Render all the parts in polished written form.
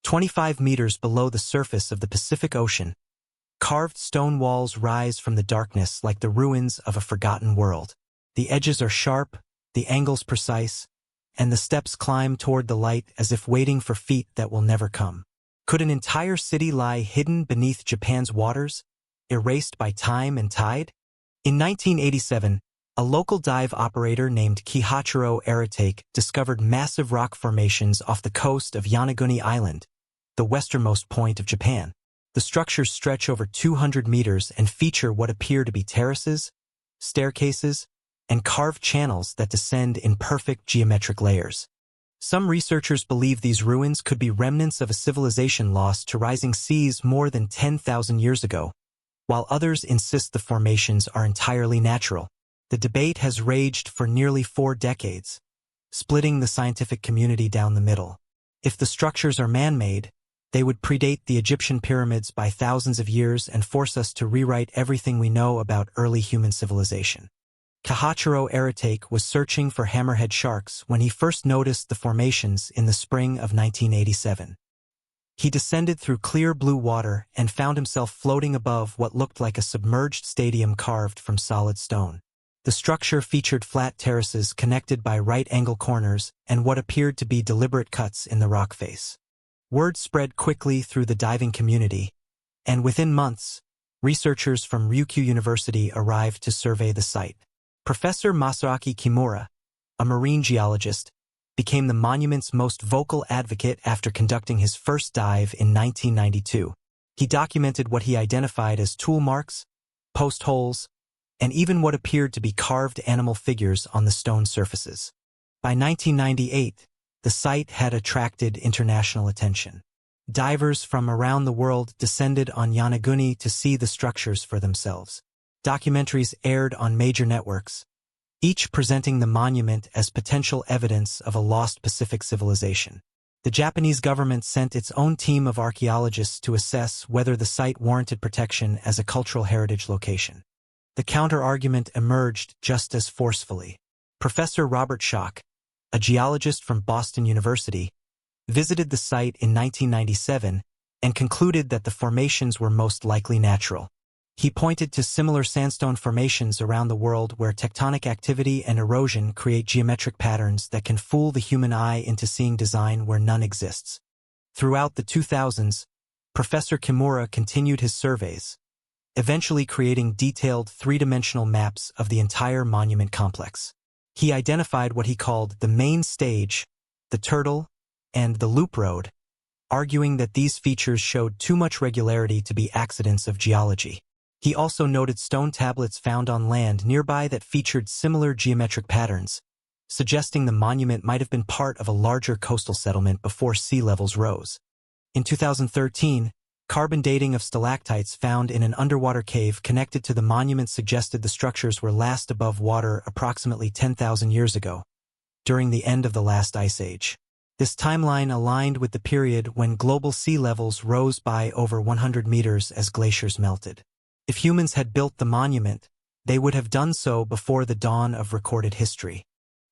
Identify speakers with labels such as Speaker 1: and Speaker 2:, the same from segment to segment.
Speaker 1: 25 meters below the surface of the Pacific Ocean. Carved stone walls rise from the darkness like the ruins of a forgotten world. The edges are sharp, the angles precise, and the steps climb toward the light as if waiting for feet that will never come. Could an entire city lie hidden beneath Japan's waters, erased by time and tide? In 1987, a local dive operator named Kihachiro Aratake discovered massive rock formations off the coast of Yonaguni Island, the westernmost point of Japan. The structures stretch over 200 meters and feature what appear to be terraces, staircases, and carved channels that descend in perfect geometric layers. Some researchers believe these ruins could be remnants of a civilization lost to rising seas more than 10,000 years ago, while others insist the formations are entirely natural. The debate has raged for nearly 4 decades, splitting the scientific community down the middle. If the structures are man-made, they would predate the Egyptian pyramids by thousands of years and force us to rewrite everything we know about early human civilization. Kihachiro Aratake was searching for hammerhead sharks when he first noticed the formations in the spring of 1987. He descended through clear blue water and found himself floating above what looked like a submerged stadium carved from solid stone. The structure featured flat terraces connected by right-angle corners and what appeared to be deliberate cuts in the rock face. Word spread quickly through the diving community, and within months, researchers from Ryukyu University arrived to survey the site. Professor Masaaki Kimura, a marine geologist, became the monument's most vocal advocate after conducting his first dive in 1992. He documented what he identified as tool marks, post holes, and even what appeared to be carved animal figures on the stone surfaces. By 1998, the site had attracted international attention. Divers from around the world descended on Yonaguni to see the structures for themselves. Documentaries aired on major networks, each presenting the monument as potential evidence of a lost Pacific civilization. The Japanese government sent its own team of archaeologists to assess whether the site warranted protection as a cultural heritage location. The counter-argument emerged just as forcefully. Professor Robert Schoch, a geologist from Boston University, visited the site in 1997 and concluded that the formations were most likely natural. He pointed to similar sandstone formations around the world where tectonic activity and erosion create geometric patterns that can fool the human eye into seeing design where none exists. Throughout the 2000s, Professor Kimura continued his surveys, eventually creating detailed three-dimensional maps of the entire monument complex. He identified what he called the main stage, the turtle, and the loop road, arguing that these features showed too much regularity to be accidents of geology. He also noted stone tablets found on land nearby that featured similar geometric patterns, suggesting the monument might have been part of a larger coastal settlement before sea levels rose. In 2013, carbon dating of stalactites found in an underwater cave connected to the monument suggested the structures were last above water approximately 10,000 years ago, during the end of the last ice age. This timeline aligned with the period when global sea levels rose by over 100 meters as glaciers melted. If humans had built the monument, they would have done so before the dawn of recorded history.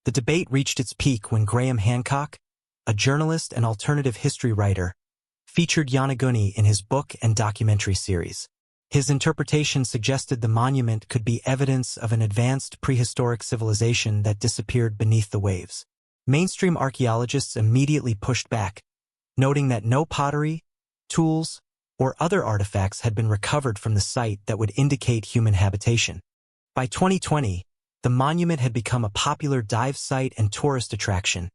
Speaker 1: The debate reached its peak when Graham Hancock, a journalist and alternative history writer, featured Yonaguni in his book and documentary series. His interpretation suggested the monument could be evidence of an advanced prehistoric civilization that disappeared beneath the waves. Mainstream archaeologists immediately pushed back, noting that no pottery, tools, or other artifacts had been recovered from the site that would indicate human habitation. By 2020, the monument had become a popular dive site and tourist attraction,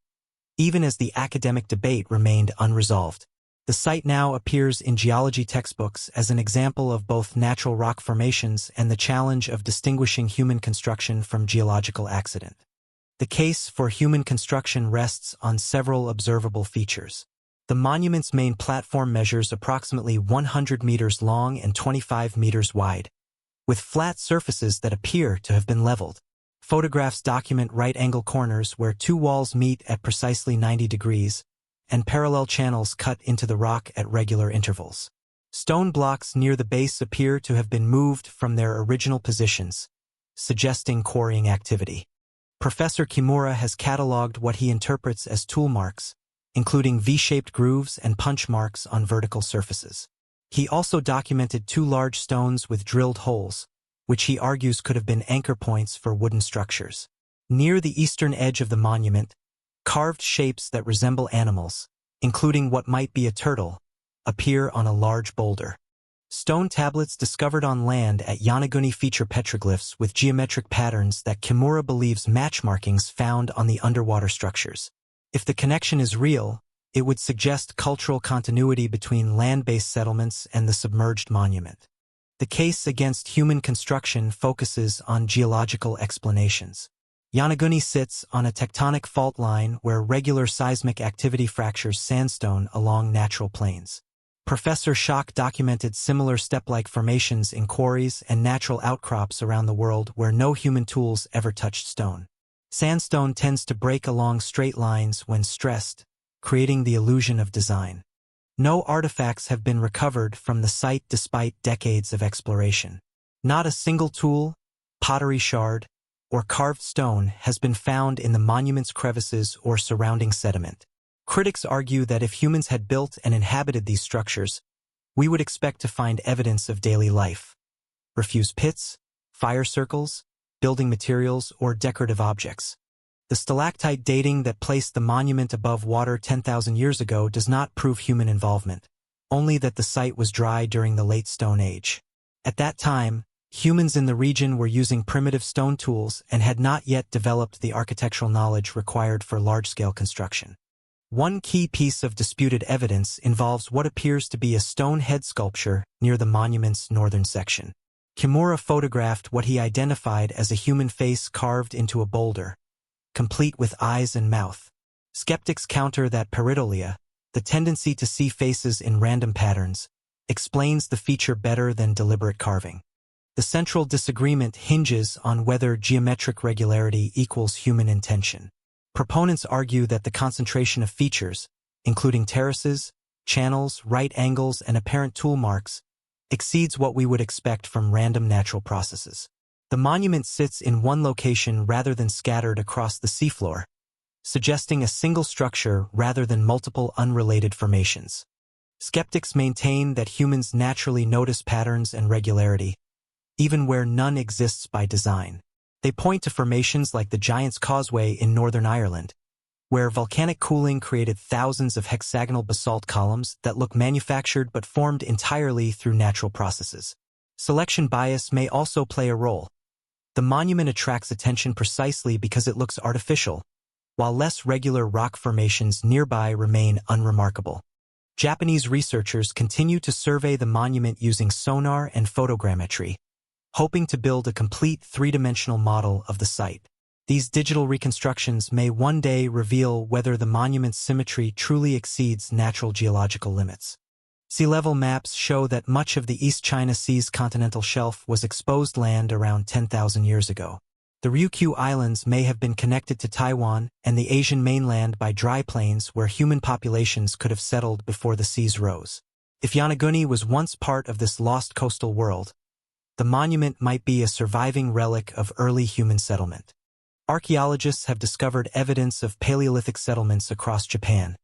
Speaker 1: even as the academic debate remained unresolved. The site now appears in geology textbooks as an example of both natural rock formations and the challenge of distinguishing human construction from geological accident. The case for human construction rests on several observable features. The monument's main platform measures approximately 100 meters long and 25 meters wide, with flat surfaces that appear to have been leveled. Photographs document right-angle corners where two walls meet at precisely 90 degrees, and parallel channels cut into the rock at regular intervals. Stone blocks near the base appear to have been moved from their original positions, suggesting quarrying activity. Professor Kimura has cataloged what he interprets as tool marks, including V-shaped grooves and punch marks on vertical surfaces. He also documented 2 large stones with drilled holes, which he argues could have been anchor points for wooden structures. Near the eastern edge of the monument, carved shapes that resemble animals, including what might be a turtle, appear on a large boulder. Stone tablets discovered on land at Yonaguni feature petroglyphs with geometric patterns that Kimura believes match markings found on the underwater structures. If the connection is real, it would suggest cultural continuity between land-based settlements and the submerged monument. The case against human construction focuses on geological explanations. Yonaguni sits on a tectonic fault line where regular seismic activity fractures sandstone along natural plains. Professor Schock documented similar step-like formations in quarries and natural outcrops around the world where no human tools ever touched stone. Sandstone tends to break along straight lines when stressed, creating the illusion of design. No artifacts have been recovered from the site despite decades of exploration. Not a single tool, pottery shard, or carved stone has been found in the monument's crevices or surrounding sediment. Critics argue that if humans had built and inhabited these structures, we would expect to find evidence of daily life. Refuse pits, fire circles, building materials, or decorative objects. The stalactite dating that placed the monument above water 10,000 years ago does not prove human involvement, only that the site was dry during the late Stone Age. At that time, humans in the region were using primitive stone tools and had not yet developed the architectural knowledge required for large-scale construction. One key piece of disputed evidence involves what appears to be a stone head sculpture near the monument's northern section. Kimura photographed what he identified as a human face carved into a boulder, complete with eyes and mouth. Skeptics counter that pareidolia, the tendency to see faces in random patterns, explains the feature better than deliberate carving. The central disagreement hinges on whether geometric regularity equals human intention. Proponents argue that the concentration of features, including terraces, channels, right angles, and apparent tool marks, exceeds what we would expect from random natural processes. The monument sits in one location rather than scattered across the seafloor, suggesting a single structure rather than multiple unrelated formations. Skeptics maintain that humans naturally notice patterns and regularity, even where none exists by design. They point to formations like the Giant's Causeway in Northern Ireland, where volcanic cooling created thousands of hexagonal basalt columns that look manufactured but formed entirely through natural processes. Selection bias may also play a role. The monument attracts attention precisely because it looks artificial, while less regular rock formations nearby remain unremarkable. Japanese researchers continue to survey the monument using sonar and photogrammetry, hoping to build a complete three-dimensional model of the site. These digital reconstructions may one day reveal whether the monument's symmetry truly exceeds natural geological limits. Sea level maps show that much of the East China Sea's continental shelf was exposed land around 10,000 years ago. The Ryukyu Islands may have been connected to Taiwan and the Asian mainland by dry plains where human populations could have settled before the seas rose. If Yonaguni was once part of this lost coastal world, the monument might be a surviving relic of early human settlement. Archaeologists have discovered evidence of Paleolithic settlements across Japan,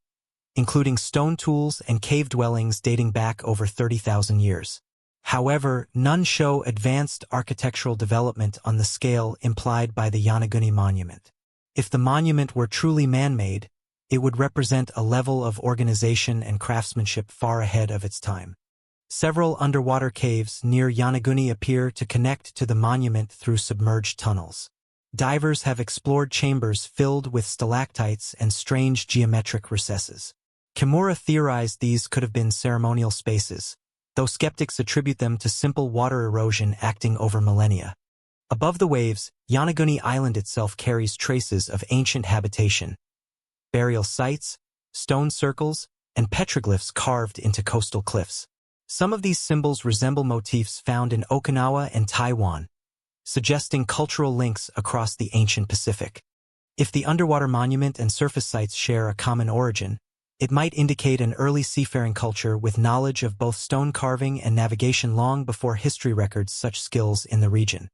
Speaker 1: including stone tools and cave dwellings dating back over 30,000 years. However, none show advanced architectural development on the scale implied by the Yonaguni Monument. If the monument were truly man-made, it would represent a level of organization and craftsmanship far ahead of its time. Several underwater caves near Yonaguni appear to connect to the monument through submerged tunnels. Divers have explored chambers filled with stalactites and strange geometric recesses. Kimura theorized these could have been ceremonial spaces, though skeptics attribute them to simple water erosion acting over millennia. Above the waves, Yonaguni Island itself carries traces of ancient habitation, burial sites, stone circles, and petroglyphs carved into coastal cliffs. Some of these symbols resemble motifs found in Okinawa and Taiwan, suggesting cultural links across the ancient Pacific. If the underwater monument and surface sites share a common origin, it might indicate an early seafaring culture with knowledge of both stone carving and navigation long before history records such skills in the region.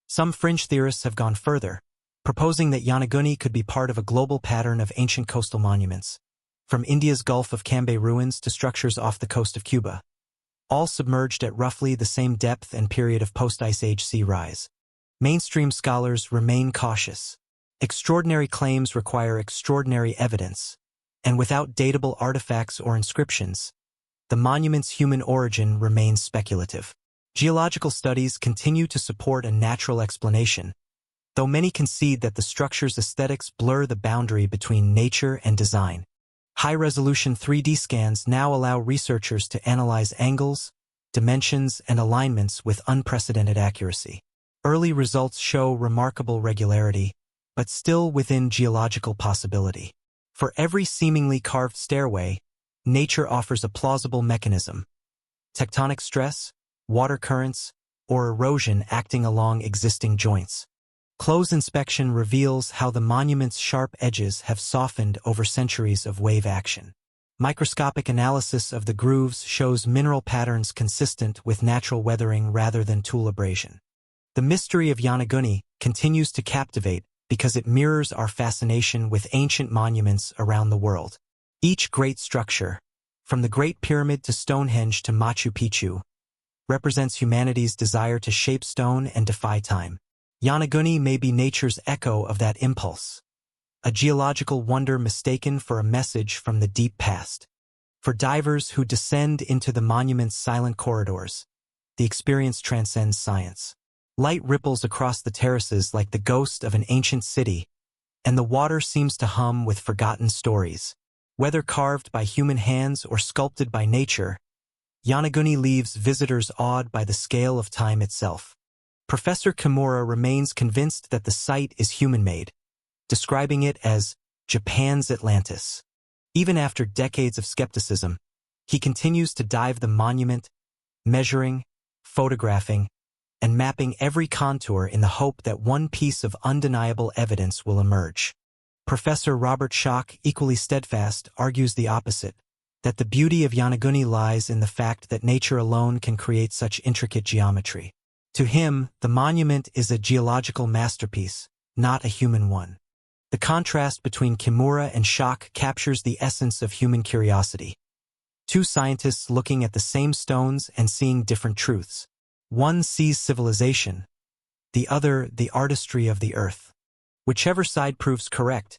Speaker 1: Some fringe theorists have gone further, proposing that Yonaguni could be part of a global pattern of ancient coastal monuments, from India's Gulf of Cambay ruins to structures off the coast of Cuba, all submerged at roughly the same depth and period of post-Ice Age sea rise. Mainstream scholars remain cautious. Extraordinary claims require extraordinary evidence, and without datable artifacts or inscriptions, the monument's human origin remains speculative. Geological studies continue to support a natural explanation, though many concede that the structure's aesthetics blur the boundary between nature and design. High-resolution 3D scans now allow researchers to analyze angles, dimensions, and alignments with unprecedented accuracy. Early results show remarkable regularity, but still within geological possibility. For every seemingly carved stairway, nature offers a plausible mechanism: tectonic stress, water currents, or erosion acting along existing joints. Close inspection reveals how the monument's sharp edges have softened over centuries of wave action. Microscopic analysis of the grooves shows mineral patterns consistent with natural weathering rather than tool abrasion. The mystery of Yonaguni continues to captivate because it mirrors our fascination with ancient monuments around the world. Each great structure, from the Great Pyramid to Stonehenge to Machu Picchu, represents humanity's desire to shape stone and defy time. Yonaguni may be nature's echo of that impulse, a geological wonder mistaken for a message from the deep past. For divers who descend into the monument's silent corridors, the experience transcends science. Light ripples across the terraces like the ghost of an ancient city, and the water seems to hum with forgotten stories. Whether carved by human hands or sculpted by nature, Yonaguni leaves visitors awed by the scale of time itself. Professor Kimura remains convinced that the site is human-made, describing it as Japan's Atlantis. Even after decades of skepticism, he continues to dive the monument, measuring, photographing, and mapping every contour in the hope that one piece of undeniable evidence will emerge. Professor Robert Schoch, equally steadfast, argues the opposite, that the beauty of Yonaguni lies in the fact that nature alone can create such intricate geometry. To him, the monument is a geological masterpiece, not a human one. The contrast between Kimura and Schoch captures the essence of human curiosity. Two scientists looking at the same stones and seeing different truths. One sees civilization, the other the artistry of the earth. Whichever side proves correct,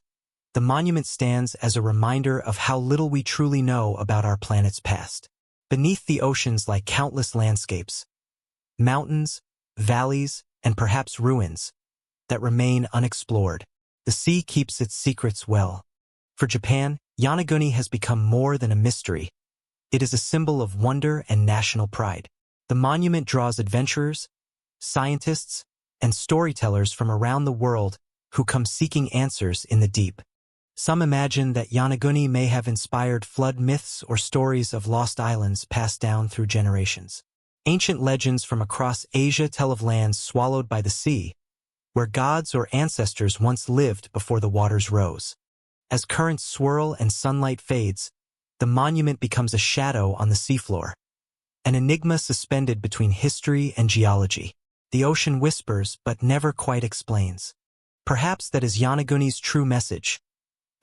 Speaker 1: the monument stands as a reminder of how little we truly know about our planet's past. Beneath the oceans lie countless landscapes, mountains, valleys, and perhaps ruins that remain unexplored. The sea keeps its secrets well. For Japan, Yonaguni has become more than a mystery. It is a symbol of wonder and national pride. The monument draws adventurers, scientists, and storytellers from around the world who come seeking answers in the deep. Some imagine that Yonaguni may have inspired flood myths or stories of lost islands passed down through generations. Ancient legends from across Asia tell of lands swallowed by the sea, where gods or ancestors once lived before the waters rose. As currents swirl and sunlight fades, the monument becomes a shadow on the seafloor, an enigma suspended between history and geology. The ocean whispers but never quite explains. Perhaps that is Yonaguni's true message,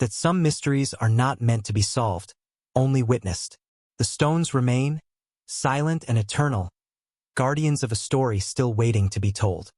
Speaker 1: that some mysteries are not meant to be solved, only witnessed. The stones remain, silent and eternal, guardians of a story still waiting to be told.